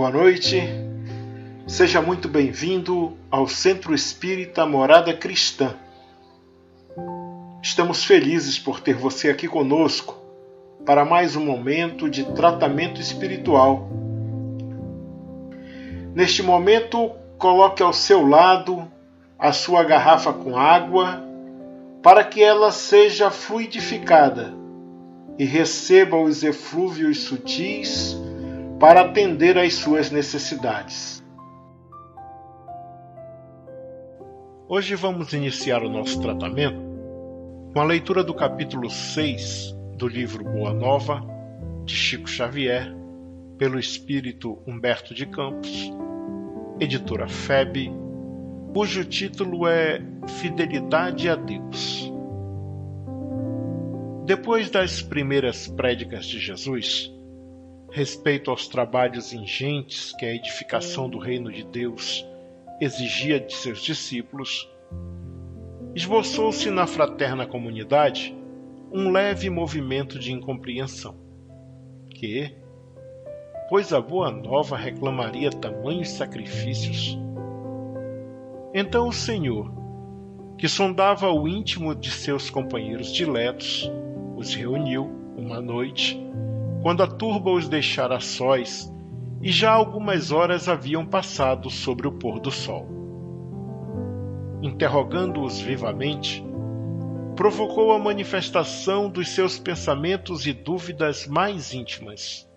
Boa noite, seja muito bem-vindo ao Centro Espírita Morada Cristã. Estamos felizes por ter você aqui conosco para mais um momento de tratamento espiritual. Neste momento, coloque ao seu lado a sua garrafa com água para que ela seja fluidificada e receba os eflúvios sutis para atender às suas necessidades. Hoje vamos iniciar o nosso tratamento com a leitura do capítulo 6 do livro Boa Nova, de Chico Xavier, pelo espírito Humberto de Campos, editora FEB, cujo título é Fidelidade a Deus. Depois das primeiras prédicas de Jesus, respeito aos trabalhos ingentes que a edificação do reino de Deus exigia de seus discípulos, esboçou-se na fraterna comunidade um leve movimento de incompreensão, que, pois a Boa Nova reclamaria tamanhos sacrifícios, então o Senhor, que sondava o íntimo de seus companheiros diletos, os reuniu uma noite, quando a turba os deixara sós e já algumas horas haviam passado sobre o pôr do sol. Interrogando-os vivamente, provocou a manifestação dos seus pensamentos e dúvidas mais íntimas.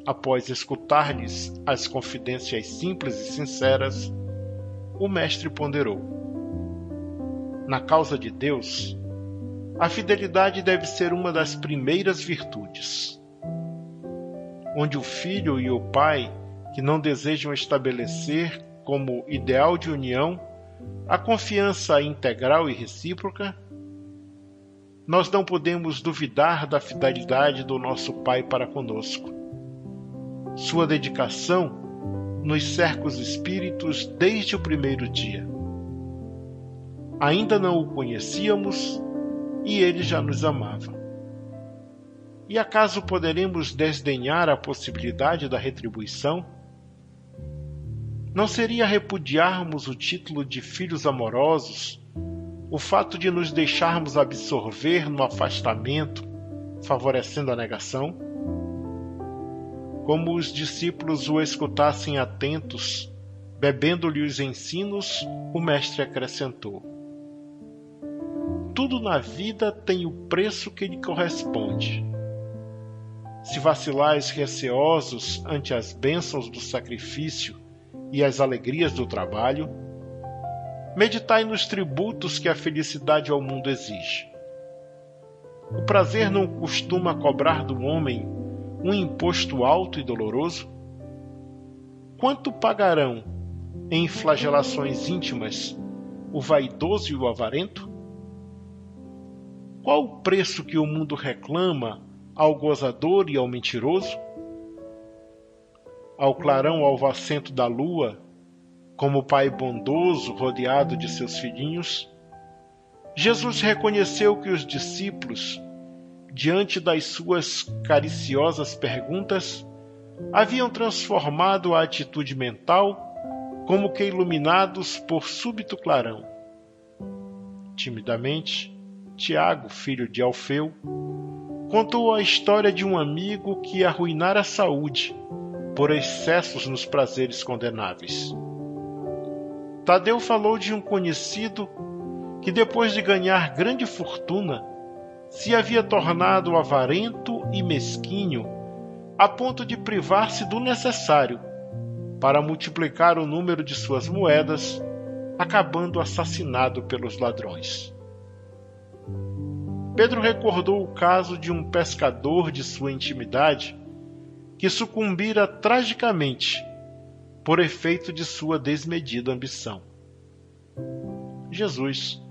Após escutar-lhes as confidências simples e sinceras, o mestre ponderou: na causa de Deus, a fidelidade deve ser uma das primeiras virtudes. Onde o filho e o pai, que não desejam estabelecer como ideal de união a confiança integral e recíproca, nós não podemos duvidar da fidelidade do nosso Pai para conosco. Sua dedicação nos cerca os espíritos desde o primeiro dia. Ainda não o conhecíamos e ele já nos amava. E acaso poderemos desdenhar a possibilidade da retribuição? Não seria repudiarmos o título de filhos amorosos o fato de nos deixarmos absorver no afastamento, favorecendo a negação? Como os discípulos o escutassem atentos, bebendo-lhe os ensinos, o mestre acrescentou: tudo na vida tem o preço que lhe corresponde. Se vacilais receosos ante as bênçãos do sacrifício e as alegrias do trabalho, meditai nos tributos que a felicidade ao mundo exige. O prazer não costuma cobrar do homem um imposto alto e doloroso? Quanto pagarão, em flagelações íntimas, o vaidoso e o avarento? Qual o preço que o mundo reclama ao gozador e ao mentiroso? Ao clarão alvacento da lua, como pai bondoso rodeado de seus filhinhos, Jesus reconheceu que os discípulos, diante das suas cariciosas perguntas, haviam transformado a atitude mental como que iluminados por súbito clarão. Timidamente, Tiago, filho de Alfeu, contou a história de um amigo que arruinara a saúde por excessos nos prazeres condenáveis. Tadeu falou de um conhecido que, depois de ganhar grande fortuna, se havia tornado avarento e mesquinho a ponto de privar-se do necessário para multiplicar o número de suas moedas, acabando assassinado pelos ladrões. Pedro recordou o caso de um pescador de sua intimidade que sucumbira tragicamente por efeito de sua desmedida ambição. Jesus,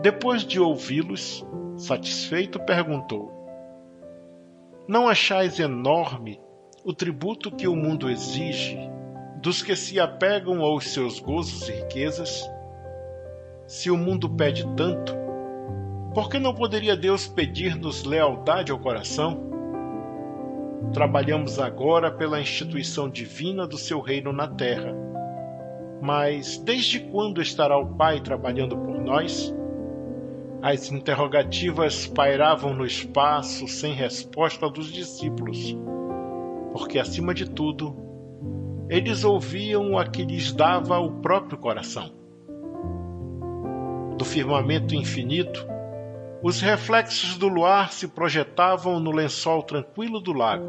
depois de ouvi-los, satisfeito, perguntou: não achais enorme o tributo que o mundo exige dos que se apegam aos seus gozos e riquezas? Se o mundo pede tanto, por que não poderia Deus pedir-nos lealdade ao coração? trabalhamos agora pela instituição divina do seu reino na terra. Mas desde quando estará o Pai trabalhando por nós? As interrogativas pairavam no espaço sem resposta dos discípulos, porque, acima de tudo, eles ouviam a que lhes dava o próprio coração. Do firmamento infinito, os reflexos do luar se projetavam no lençol tranquilo do lago,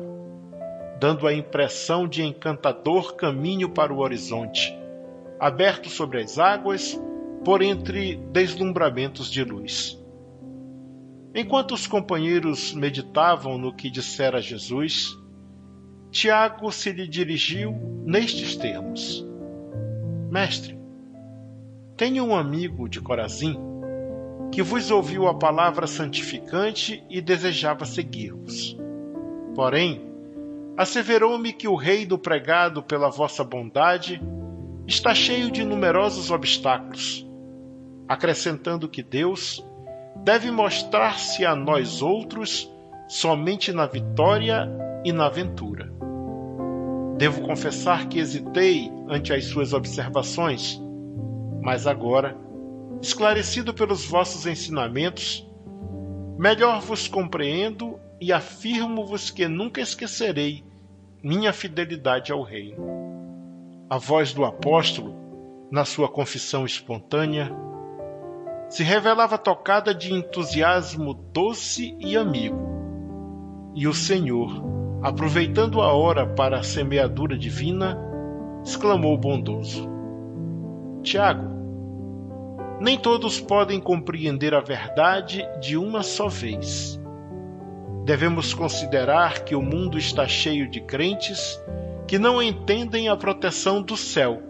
dando a impressão de encantador caminho para o horizonte, aberto sobre as águas, por entre deslumbramentos de luz. Enquanto os companheiros meditavam no que dissera Jesus, Tiago se lhe dirigiu nestes termos: Mestre, tenho um amigo de Corazim que vos ouviu a palavra santificante e desejava seguir-vos. Porém, asseverou-me que o reino pregado pela vossa bondade está cheio de numerosos obstáculos, acrescentando que Deus deve mostrar-se a nós outros somente na vitória e na ventura. Devo confessar que hesitei ante as suas observações, mas agora, esclarecido pelos vossos ensinamentos, melhor vos compreendo e afirmo-vos que nunca esquecerei minha fidelidade ao reino. A voz do apóstolo, na sua confissão espontânea, se revelava tocada de entusiasmo doce e amigo. E o Senhor, aproveitando a hora para a semeadura divina, exclamou bondoso: Tiago, nem todos podem compreender a verdade de uma só vez. Devemos considerar que o mundo está cheio de crentes que não entendem a proteção do céu,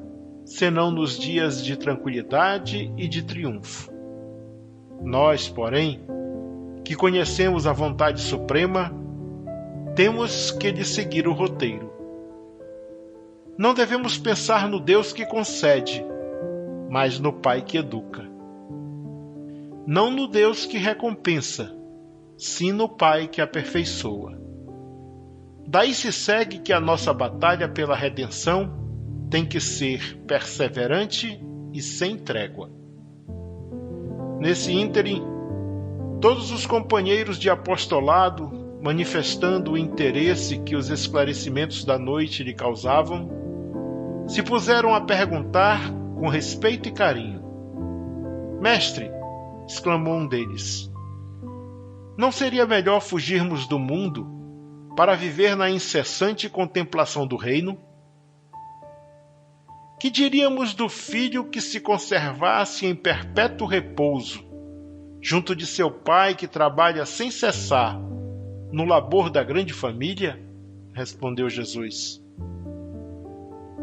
senão nos dias de tranquilidade e de triunfo. Nós, porém, que conhecemos a vontade suprema, temos que lhe seguir o roteiro. Não devemos pensar no Deus que concede, mas no Pai que educa. Não no Deus que recompensa, sim no Pai que aperfeiçoa. Daí se segue que a nossa batalha pela redenção tem que ser perseverante e sem trégua. Nesse ínterim, todos os companheiros de apostolado, manifestando o interesse que os esclarecimentos da noite lhe causavam, se puseram a perguntar com respeito e carinho: Mestre, exclamou um deles, não seria melhor fugirmos do mundo para viver na incessante contemplação do reino? Que diríamos do filho que se conservasse em perpétuo repouso, junto de seu pai que trabalha sem cessar no labor da grande família? Respondeu Jesus.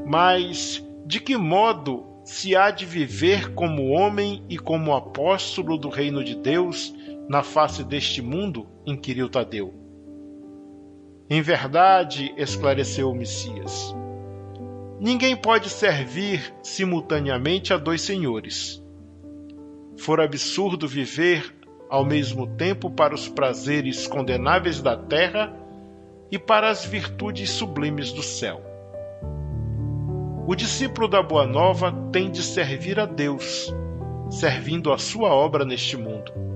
Mas de que modo se há de viver como homem e como apóstolo do reino de Deus na face deste mundo? Inquiriu Tadeu. Em verdade, esclareceu o Messias, ninguém pode servir simultaneamente a dois senhores. For absurdo viver ao mesmo tempo para os prazeres condenáveis da terra e para as virtudes sublimes do céu. O discípulo da Boa Nova tem de servir a Deus, servindo a sua obra neste mundo.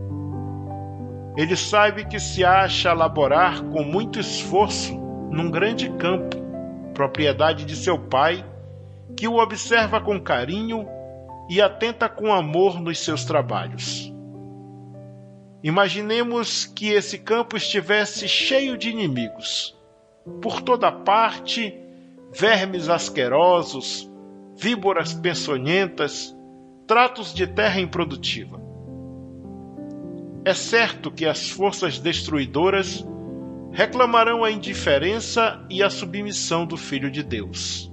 Ele sabe que se acha a laborar com muito esforço num grande campo, propriedade de seu pai, que o observa com carinho e atenta com amor nos seus trabalhos. Imaginemos que esse campo estivesse cheio de inimigos. Por toda parte, vermes asquerosos, víboras peçonhentas, tratos de terra improdutiva. É certo que as forças destruidoras reclamarão a indiferença e a submissão do Filho de Deus.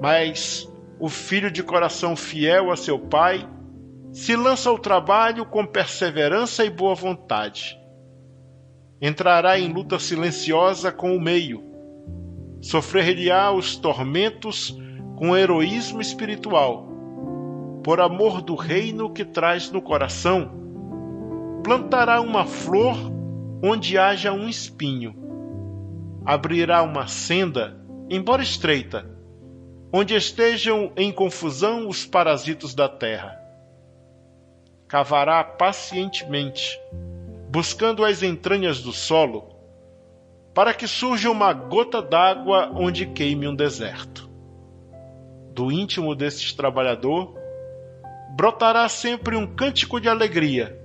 Mas o filho de coração fiel a seu pai se lança ao trabalho com perseverança e boa vontade. Entrará em luta silenciosa com o meio, sofrer-lhe-á os tormentos com heroísmo espiritual, por amor do reino que traz no coração, plantará uma flor onde haja um espinho, abrirá uma senda, embora estreita, onde estejam em confusão os parasitos da terra. Cavará pacientemente, buscando as entranhas do solo, para que surja uma gota d'água onde queime um deserto. Do íntimo deste trabalhador brotará sempre um cântico de alegria,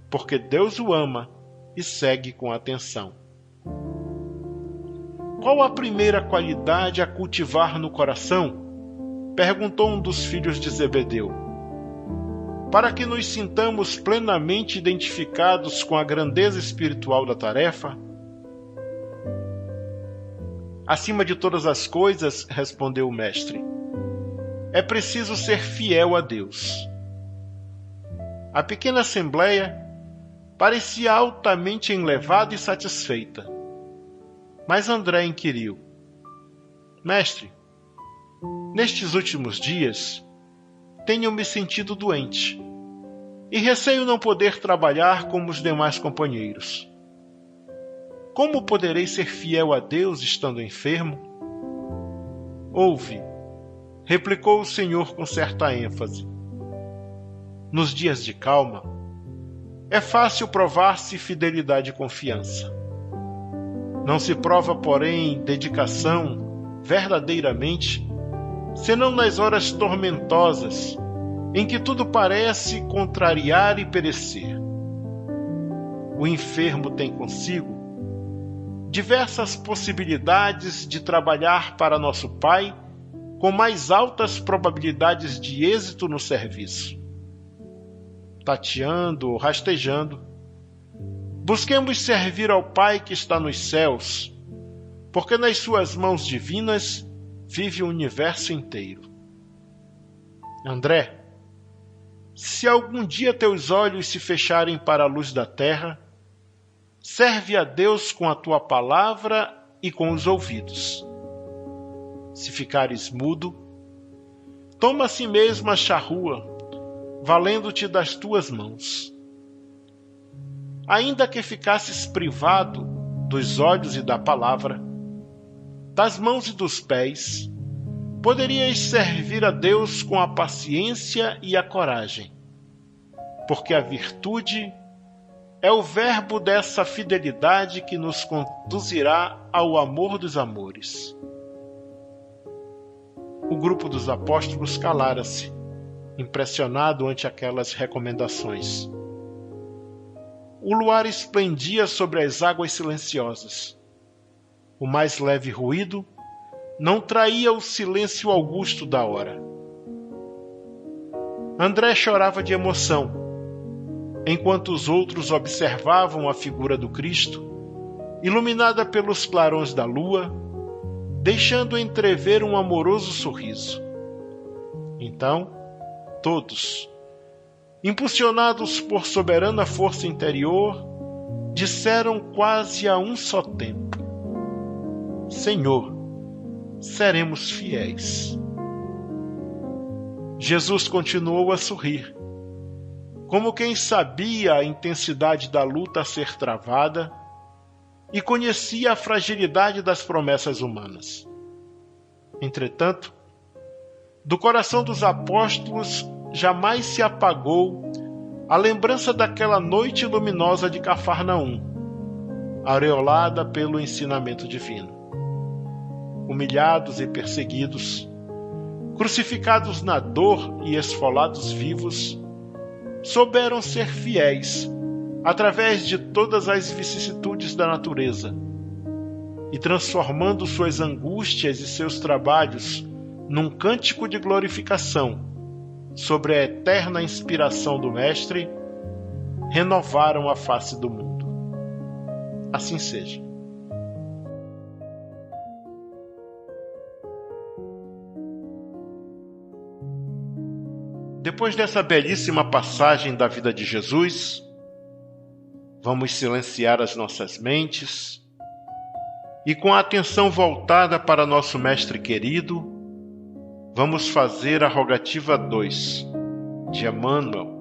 porque Deus o ama e segue com atenção. Qual a primeira qualidade a cultivar no coração? Perguntou um dos filhos de Zebedeu. Para que nos sintamos plenamente identificados com a grandeza espiritual da tarefa? Acima de todas as coisas, respondeu o mestre, é preciso ser fiel a Deus. A pequena assembleia parecia altamente enlevada e satisfeita. Mas André inquiriu: Mestre, nestes últimos dias tenho me sentido doente e receio não poder trabalhar como os demais companheiros. Como poderei ser fiel a Deus estando enfermo? Ouve, replicou o Senhor com certa ênfase. Nos dias de calma, é fácil provar-se fidelidade e confiança. Não se prova, porém, dedicação verdadeiramente, senão nas horas tormentosas, em que tudo parece contrariar e perecer. O enfermo tem consigo diversas possibilidades de trabalhar para nosso Pai com mais altas probabilidades de êxito no serviço. Tateando ou rastejando, busquemos servir ao Pai que está nos céus, porque nas suas mãos divinas vive o universo inteiro. André, se algum dia teus olhos se fecharem para a luz da terra, serve a Deus com a tua palavra e com os ouvidos. Se ficares mudo, toma a si mesmo a charrua, valendo-te das tuas mãos. Ainda que ficasses privado dos olhos e da palavra, das mãos e dos pés, poderias servir a Deus com a paciência e a coragem, porque a virtude é o verbo dessa fidelidade que nos conduzirá ao amor dos amores. O grupo dos apóstolos calara-se, impressionado ante aquelas recomendações. O luar esplendia sobre as águas silenciosas. O mais leve ruído não traía o silêncio augusto da hora. André chorava de emoção, enquanto os outros observavam a figura do Cristo, iluminada pelos clarões da lua, deixando entrever um amoroso sorriso. Então, todos, impulsionados por soberana força interior, disseram quase a um só tempo: Senhor, seremos fiéis. Jesus continuou a sorrir, como quem sabia a intensidade da luta a ser travada e conhecia a fragilidade das promessas humanas. Entretanto, do coração dos apóstolos jamais se apagou a lembrança daquela noite luminosa de Cafarnaum, aureolada pelo ensinamento divino. Humilhados e perseguidos, crucificados na dor e esfolados vivos, souberam ser fiéis através de todas as vicissitudes da natureza e transformando suas angústias e seus trabalhos num cântico de glorificação sobre a eterna inspiração do Mestre, renovaram a face do mundo. Assim seja. Depois dessa belíssima passagem da vida de Jesus, vamos silenciar as nossas mentes e, com a atenção voltada para nosso Mestre querido, vamos fazer a rogativa 2, de Emmanuel,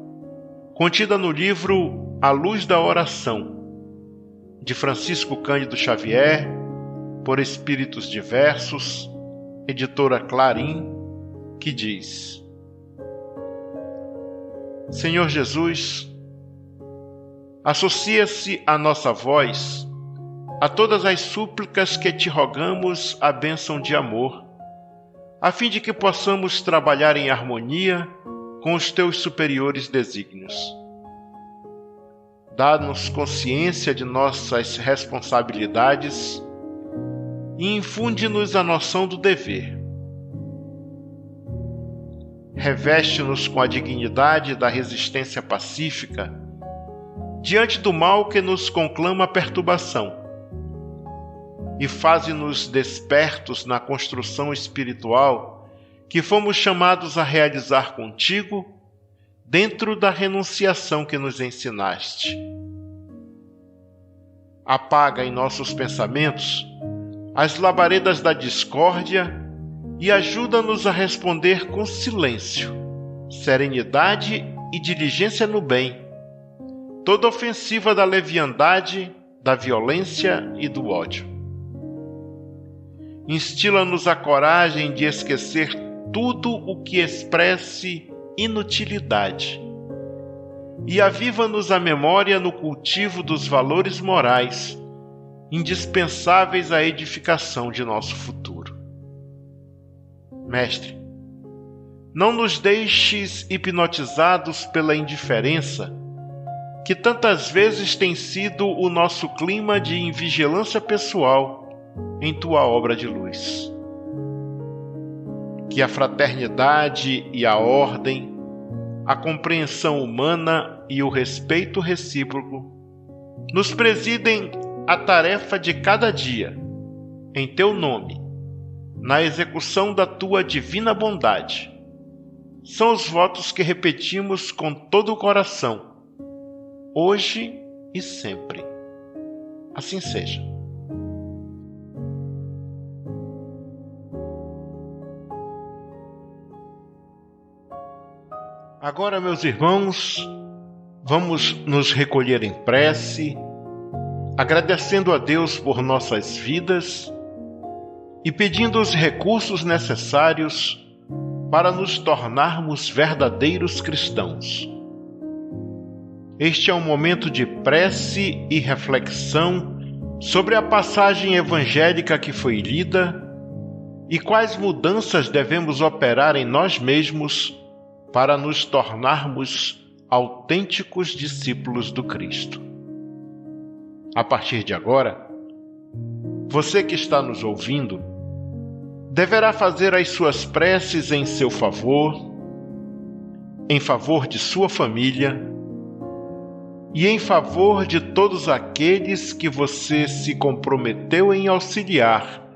contida no livro A Luz da Oração, de Francisco Cândido Xavier, por Espíritos Diversos, editora Clarim, que diz: Senhor Jesus, associa-se a nossa voz a todas as súplicas que te rogamos a bênção de amor, a fim de que possamos trabalhar em harmonia com os teus superiores desígnios. Dá-nos consciência de nossas responsabilidades e infunde-nos a noção do dever. Reveste-nos com a dignidade da resistência pacífica diante do mal que nos conclama a perturbação e faze-nos despertos na construção espiritual que fomos chamados a realizar contigo dentro da renunciação que nos ensinaste. Apaga em nossos pensamentos as labaredas da discórdia e ajuda-nos a responder com silêncio, serenidade e diligência no bem, toda ofensiva da leviandade, da violência e do ódio. Instila-nos a coragem de esquecer tudo o que expresse inutilidade e aviva-nos a memória no cultivo dos valores morais indispensáveis à edificação de nosso futuro. Mestre, não nos deixes hipnotizados pela indiferença que tantas vezes tem sido o nosso clima de invigilância pessoal em tua obra de luz. Que a fraternidade e a ordem, a compreensão humana e o respeito recíproco nos presidem a tarefa de cada dia, em teu nome, na execução da tua divina bondade. São os votos que repetimos com todo o coração, hoje e sempre. Assim seja. Agora, meus irmãos, vamos nos recolher em prece, agradecendo a Deus por nossas vidas e pedindo os recursos necessários para nos tornarmos verdadeiros cristãos. Este é um momento de prece e reflexão sobre a passagem evangélica que foi lida e quais mudanças devemos operar em nós mesmos para nos tornarmos autênticos discípulos do Cristo. A partir de agora, você que está nos ouvindo deverá fazer as suas preces em seu favor, em favor de sua família e em favor de todos aqueles que você se comprometeu em auxiliar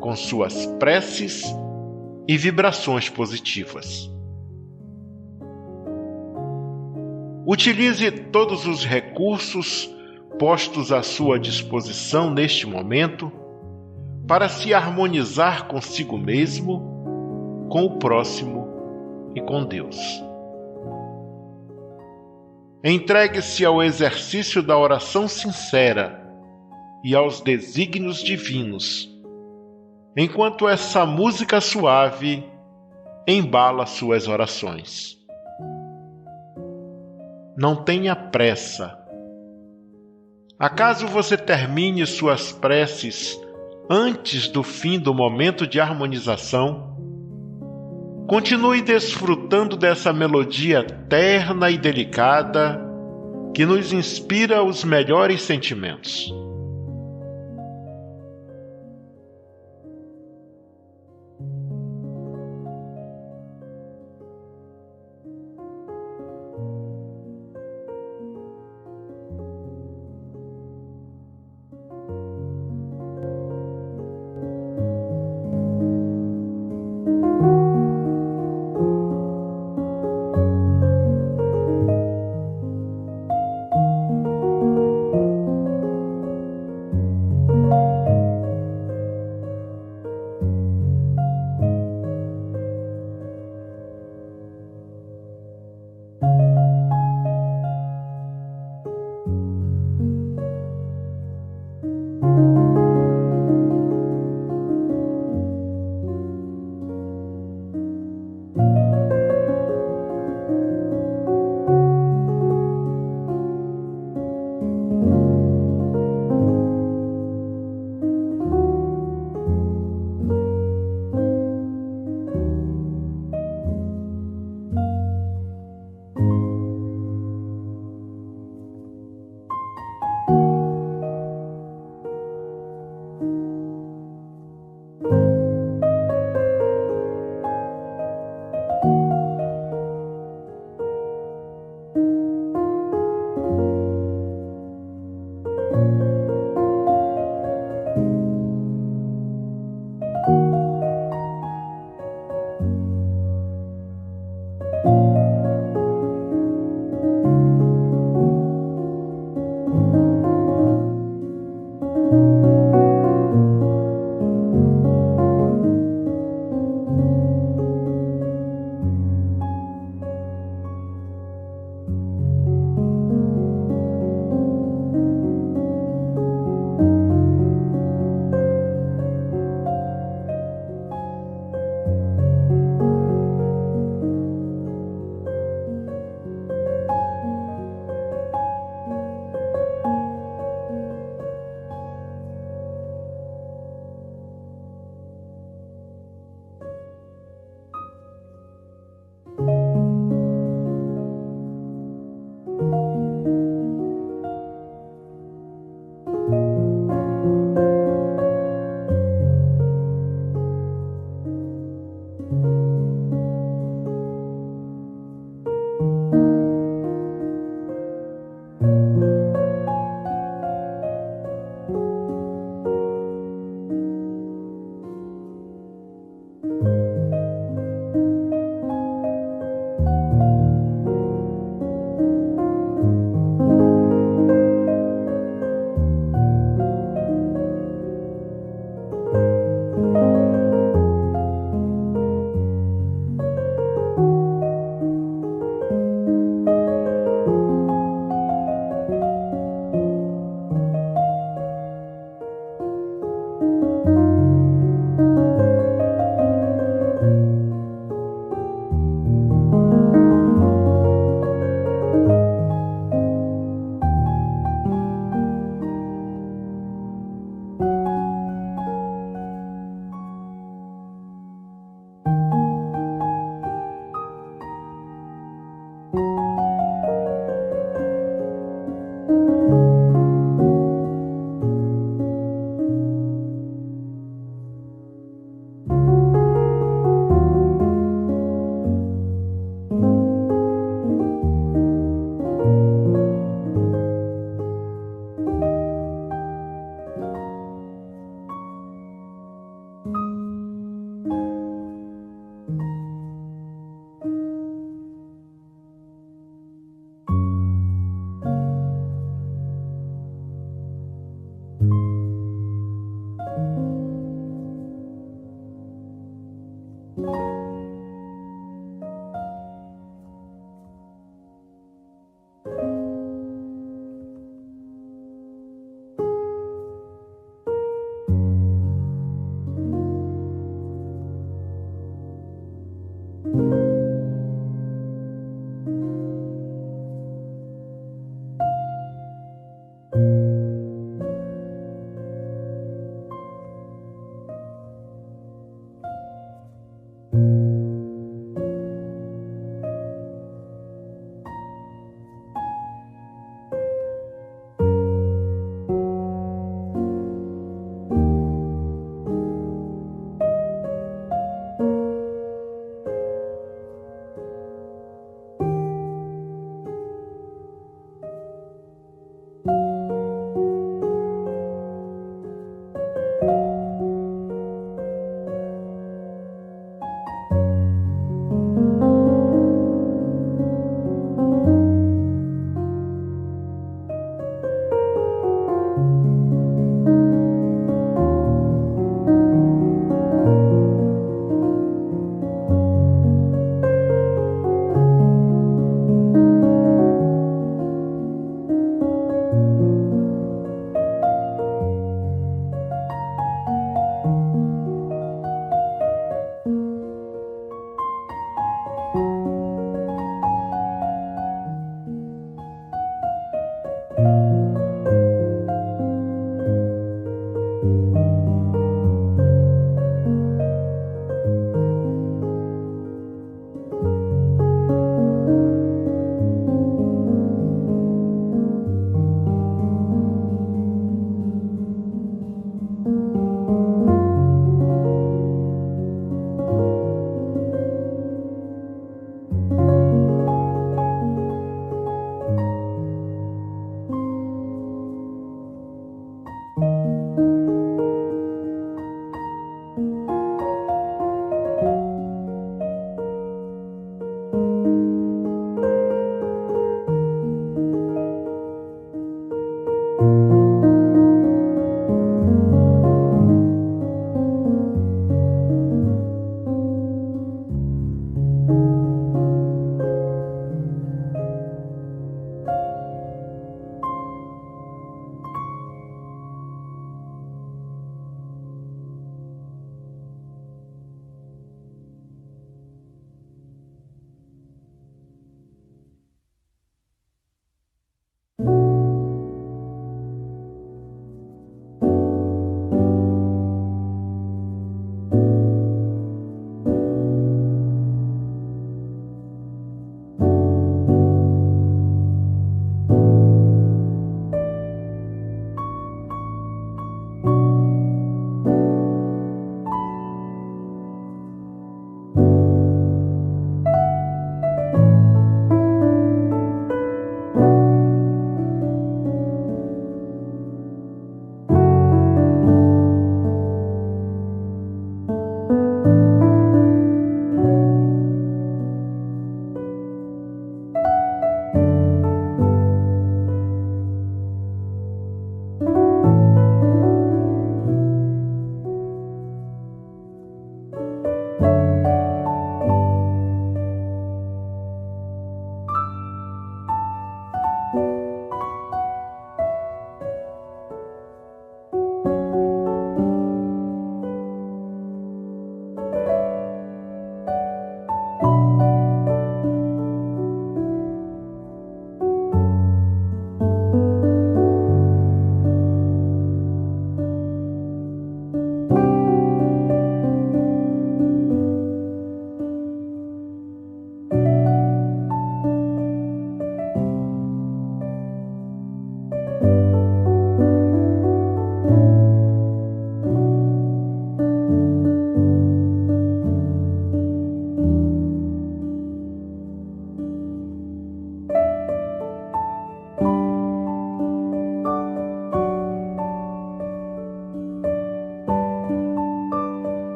com suas preces e vibrações positivas. Utilize todos os recursos postos à sua disposição neste momento para se harmonizar consigo mesmo, com o próximo e com Deus. Entregue-se ao exercício da oração sincera e aos desígnios divinos, enquanto essa música suave embala suas orações. Não tenha pressa. Acaso você termine suas preces antes do fim do momento de harmonização? Continue desfrutando dessa melodia terna e delicada que nos inspira os melhores sentimentos.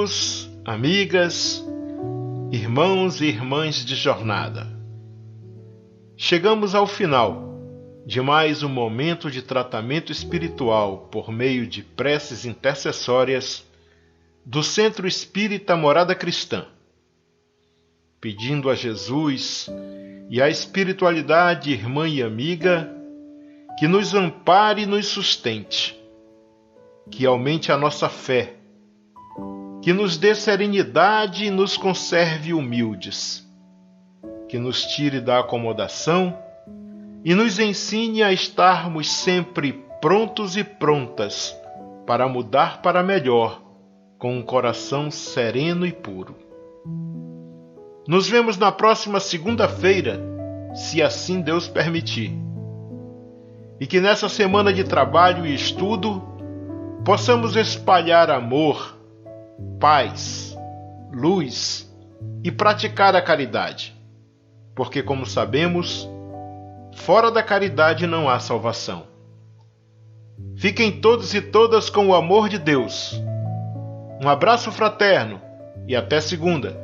amigos, amigas, irmãos e irmãs de jornada. Chegamos ao final de mais um momento de tratamento espiritual por meio de preces intercessórias do Centro Espírita Morada Cristã, pedindo a Jesus e à espiritualidade irmã e amiga que nos ampare e nos sustente, que aumente a nossa fé, que nos dê serenidade e nos conserve humildes, que nos tire da acomodação e nos ensine a estarmos sempre prontos e prontas para mudar para melhor, com um coração sereno e puro. Nos vemos na próxima segunda-feira, se assim Deus permitir. E que nessa semana de trabalho e estudo possamos espalhar amor, paz, luz e praticar a caridade, porque, como sabemos, fora da caridade não há salvação. Fiquem todos e todas com o amor de Deus. Um abraço fraterno e até segunda.